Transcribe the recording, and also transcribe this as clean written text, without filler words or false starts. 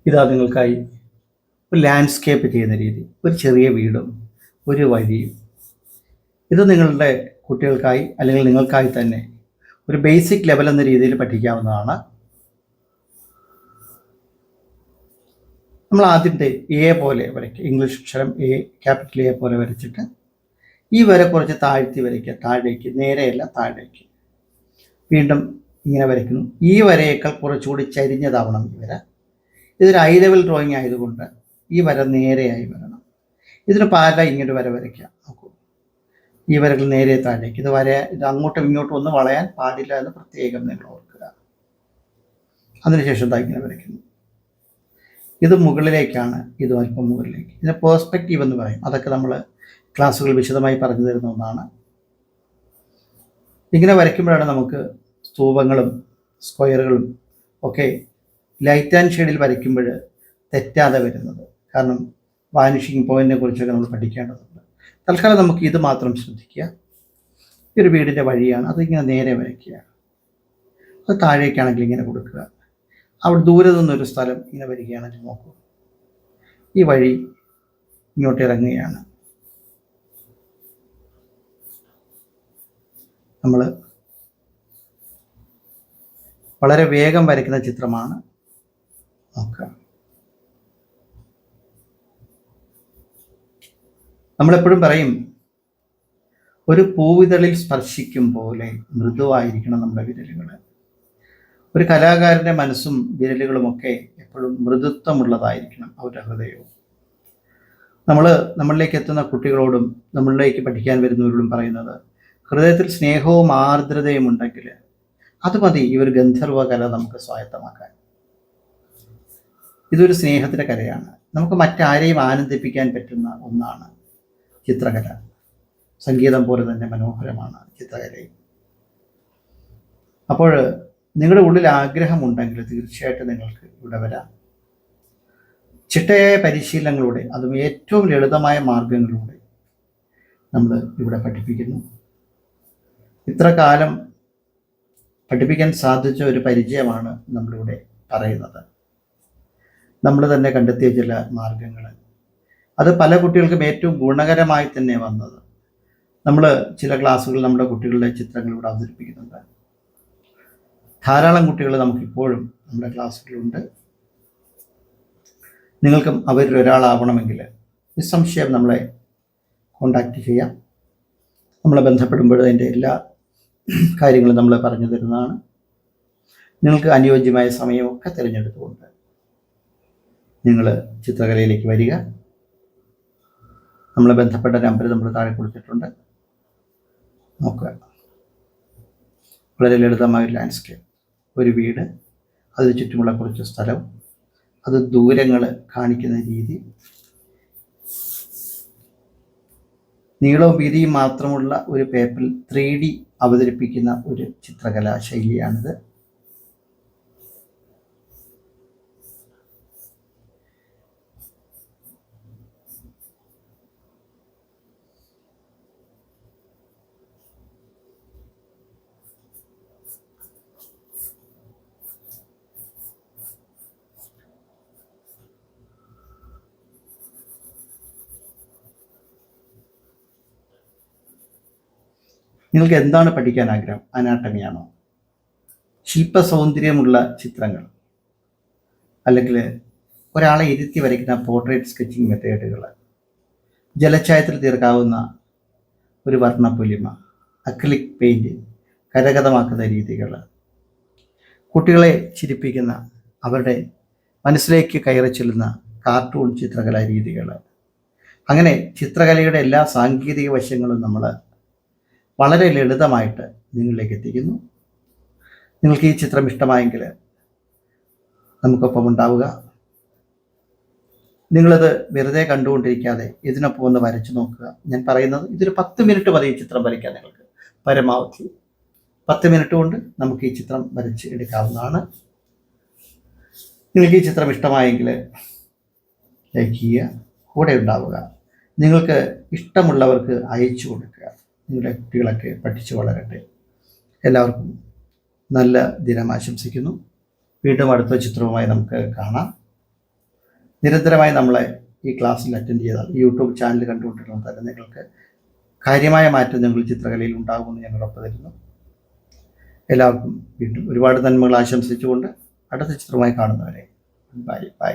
ഇതാ നിങ്ങൾക്കായി ഒരു ലാൻഡ്സ്കേപ്പ് ചെയ്യുന്ന രീതി, ഒരു ചെറിയ വീടും ഒരു വഴിയും. ഇത് നിങ്ങളുടെ കുട്ടികൾക്കായി അല്ലെങ്കിൽ നിങ്ങൾക്കായി തന്നെ ഒരു ബേസിക് ലെവൽ എന്ന രീതിയിൽ പഠിക്കാവുന്നതാണ്. നമ്മൾ ആദ്യത്തെ എ പോലെ വരയ്ക്കുക. ഇംഗ്ലീഷ് അക്ഷരം എ, ക്യാപിറ്റൽ എ പോലെ വരച്ചിട്ട് ഈ വര കുറച്ച് താഴ്ത്തി വരയ്ക്കുക. താഴേക്ക്, നേരെയല്ല താഴേക്ക്. വീണ്ടും ഇങ്ങനെ വരയ്ക്കുന്നു. ഈ വരയേക്കാൾ കുറച്ചുകൂടി ചരിഞ്ഞതാവണം ഈ വര. ഇതൊരു ഐ ലെവൽ ഡ്രോയിങ് ആയതുകൊണ്ട് ഈ വര നേരെയായി വരണം. ഇതിന് പാരലായി ഇങ്ങോട്ട് വര വരയ്ക്കുക. നോക്കൂ, ഈ വരകൾ നേരെ താഴേക്ക്. ഇത് അങ്ങോട്ടും ഇങ്ങോട്ടും ഒന്നും വളയാൻ പാടില്ല എന്ന് പ്രത്യേകം നിങ്ങൾ ഓർക്കുക. അതിനുശേഷം ഇങ്ങനെ വരയ്ക്കുന്നു. ഇത് മുകളിലേക്കാണ്, ഇതും അല്പം മുകളിലേക്ക്. ഇതിന് പേഴ്സ്പെക്റ്റീവ് എന്ന് പറയും. അതൊക്കെ നമ്മൾ ക്ലാസ്സുകൾ വിശദമായി പറഞ്ഞു തരുന്ന ഒന്നാണ്. ഇങ്ങനെ വരയ്ക്കുമ്പോഴാണ് നമുക്ക് സ്തൂപങ്ങളും സ്ക്വയറുകളും ഒക്കെ ലൈറ്റ് ആൻഡ് ഷെയ്ഡിൽ വരയ്ക്കുമ്പോൾ തെറ്റാതെ വരുന്നത്. കാരണം വാനിഷിങ് പോയിന്റിനെ കുറിച്ചൊക്കെ നമ്മൾ പഠിക്കേണ്ടതുണ്ട്. തൽക്കാലം നമുക്ക് ഇത് മാത്രം ശ്രദ്ധിക്കുക. ഈ ഒരു വീടിൻ്റെ വഴിയാണ്, അതിങ്ങനെ നേരെ വരയ്ക്കുക. അത് താഴേക്കാണെങ്കിൽ ഇങ്ങനെ കൊടുക്കുക. അവിടെ ദൂരെ നിന്നൊരു സ്ഥലം ഇങ്ങനെ വരികയാണെങ്കിൽ നോക്കൂ, ഈ വഴി ഇങ്ങോട്ട് ഇറങ്ങുകയാണ്. നമ്മൾ വളരെ വേഗം വരയ്ക്കുന്ന ചിത്രമാണ്. നോക്കുക, നമ്മളെപ്പോഴും പറയും, ഒരു പൂവിതളിൽ സ്പർശിക്കും പോലെ മൃദുവായിരിക്കണം നമ്മുടെ വിരലുകൾ. ഒരു കലാകാരൻ്റെ മനസ്സും വിരലുകളുമൊക്കെ എപ്പോഴും മൃദുത്വമുള്ളതായിരിക്കണം, അവരുടെ ഹൃദയവും. നമ്മളിലേക്ക് എത്തുന്ന കുട്ടികളോടും നമ്മളിലേക്ക് പഠിക്കാൻ വരുന്നവരോടും പറയുന്നത്, ഹൃദയത്തിൽ സ്നേഹവും ആർദ്രതയും ഉണ്ടെങ്കിൽ അത് മതി ഈ ഒരു ഗന്ധർവ കല നമുക്ക് സ്വായത്തമാക്കാൻ. ഇതൊരു സ്നേഹത്തിൻ്റെ കലയാണ്. നമുക്ക് മറ്റാരെയും ആനന്ദിപ്പിക്കാൻ പറ്റുന്ന ഒന്നാണ് ചിത്രകല. സംഗീതം പോലെ തന്നെ മനോഹരമാണ് ചിത്രകലയും. അപ്പോൾ നിങ്ങളുടെ ഉള്ളിൽ ആഗ്രഹമുണ്ടെങ്കിൽ തീർച്ചയായിട്ടും നിങ്ങൾക്ക് ഇവിടെ വരാം. ചിട്ടയായ പരിശീലനങ്ങളുടെ, അതും ഏറ്റവും ലളിതമായ മാർഗങ്ങളിലൂടെ നമ്മൾ ഇവിടെ പഠിപ്പിക്കുന്നു. ഇത്ര കാലം പഠിപ്പിക്കാൻ സാധിച്ച ഒരു പരിചയമാണ് നമ്മളിവിടെ പറയുന്നത്. നമ്മൾ തന്നെ കണ്ടെത്തിയ ചില മാർഗങ്ങൾ, അത് പല കുട്ടികൾക്കും ഏറ്റവും ഗുണകരമായി തന്നെ വന്നത്. നമ്മൾ ചില ക്ലാസ്സുകൾ നമ്മുടെ കുട്ടികളുടെ ചിത്രങ്ങൾ ഇവിടെ അവതരിപ്പിക്കുന്നുണ്ട്. ധാരാളം കുട്ടികൾ നമുക്കിപ്പോഴും നമ്മുടെ ക്ലാസ്സുകളുണ്ട്. നിങ്ങൾക്കും അവരിൽ ഒരാളാവണമെങ്കിൽ നിസ്സംശയം നമ്മളെ കോണ്ടാക്റ്റ് ചെയ്യാം. നമ്മളെ ബന്ധപ്പെടുമ്പോൾ അതിൻ്റെ എല്ലാ കാര്യങ്ങളും നമ്മൾ പറഞ്ഞു തരുന്നതാണ്. നിങ്ങൾക്ക് അനുയോജ്യമായ സമയമൊക്കെ തിരഞ്ഞെടുത്തുകൊണ്ട് നിങ്ങൾ ചിത്രകലയിലേക്ക് വരിക. നമ്മളെ ബന്ധപ്പെട്ട നമ്പർ നമ്മൾ താഴെ കൊടുത്തിട്ടുണ്ട്. നോക്കുക, വളരെ ലളിതമായൊരു ലാൻഡ്സ്കേപ്പ്, ഒരു വീട്, അതിന് ചുറ്റുമുള്ള കുറച്ച് സ്ഥലം, അത് ദൂരങ്ങൾ കാണിക്കുന്ന രീതി, നീളവും വീതിയും മാത്രമുള്ള ഒരു പേപ്പറിൽ 3D അവതരിപ്പിക്കുന്ന ഒരു ചിത്രകലാ ശൈലിയാണിത്. നിങ്ങൾക്ക് എന്താണ് പഠിക്കാൻ ആഗ്രഹം? അനാട്ടമിയാണോ? ശില്പ സൗന്ദര്യമുള്ള ചിത്രങ്ങൾ, അല്ലെങ്കിൽ ഒരാളെ ഇരുത്തി വരയ്ക്കുന്ന പോർട്രേറ്റ് സ്കെച്ചിങ് മെത്തേഡുകൾ, ജലഛായത്തിൽ തീർക്കാവുന്ന ഒരു വർണ്ണപ്പൊലിമ, അക്രിലിക് പെയിൻറ്, കരഗതമാക്കുന്ന രീതികൾ, കുട്ടികളെ ചിരിപ്പിക്കുന്ന, അവരുടെ മനസ്സിലേക്ക് കയറി ചെല്ലുന്ന കാർട്ടൂൺ ചിത്രകലാ രീതികൾ, അങ്ങനെ ചിത്രകലയുടെ എല്ലാ സാങ്കേതിക വശങ്ങളും നമ്മൾ വളരെ ലളിതമായിട്ട് നിങ്ങളിലേക്ക് എത്തിക്കുന്നു. നിങ്ങൾക്ക് ഈ ചിത്രം ഇഷ്ടമായെങ്കിൽ നമുക്കൊപ്പം ഉണ്ടാവുക. നിങ്ങളത് വെറുതെ കണ്ടുകൊണ്ടിരിക്കാതെ ഇതിനൊപ്പം ഒന്ന് വരച്ചു നോക്കുക. ഞാൻ പറയുന്നത്, ഇതൊരു 10 മിനിറ്റ് മതി ഈ ചിത്രം വരയ്ക്കാൻ. നിങ്ങൾക്ക് പരമാവധി 10 മിനിറ്റ് കൊണ്ട് നമുക്ക് ഈ ചിത്രം വരച്ച് എടുക്കാവുന്നതാണ്. നിങ്ങൾക്ക് ഈ ചിത്രം ഇഷ്ടമായെങ്കിൽ ലൈക്ക് ചെയ്യുക, കൂടെ ഉണ്ടാവുക. നിങ്ങൾക്ക് ഇഷ്ടമുള്ളവർക്ക് അയച്ചു കൊടുക്കുക. നിങ്ങളുടെ കുട്ടികളൊക്കെ പഠിച്ചു വളരട്ടെ. എല്ലാവർക്കും നല്ല ദിനം ആശംസിക്കുന്നു. വീണ്ടും അടുത്ത ചിത്രവുമായി നമുക്ക് കാണാം. നിരന്തരമായി നമ്മളെ ഈ ക്ലാസ്സിൽ അറ്റൻഡ് ചെയ്താൽ ഈ യൂട്യൂബ് ചാനൽ കണ്ടുകൊണ്ടിരുന്നത് നിങ്ങൾക്ക് കാര്യമായ മാറ്റം നിങ്ങളുടെ ചിത്രകലയിൽ ഉണ്ടാകുമെന്ന് ഞാൻ ഉറപ്പ് തരുന്നു. എല്ലാവർക്കും വീണ്ടും ഒരുപാട് നന്മകൾ ആശംസിച്ചുകൊണ്ട് അടുത്ത ചിത്രമായി കാണുന്നവരെ ബൈ ബൈ.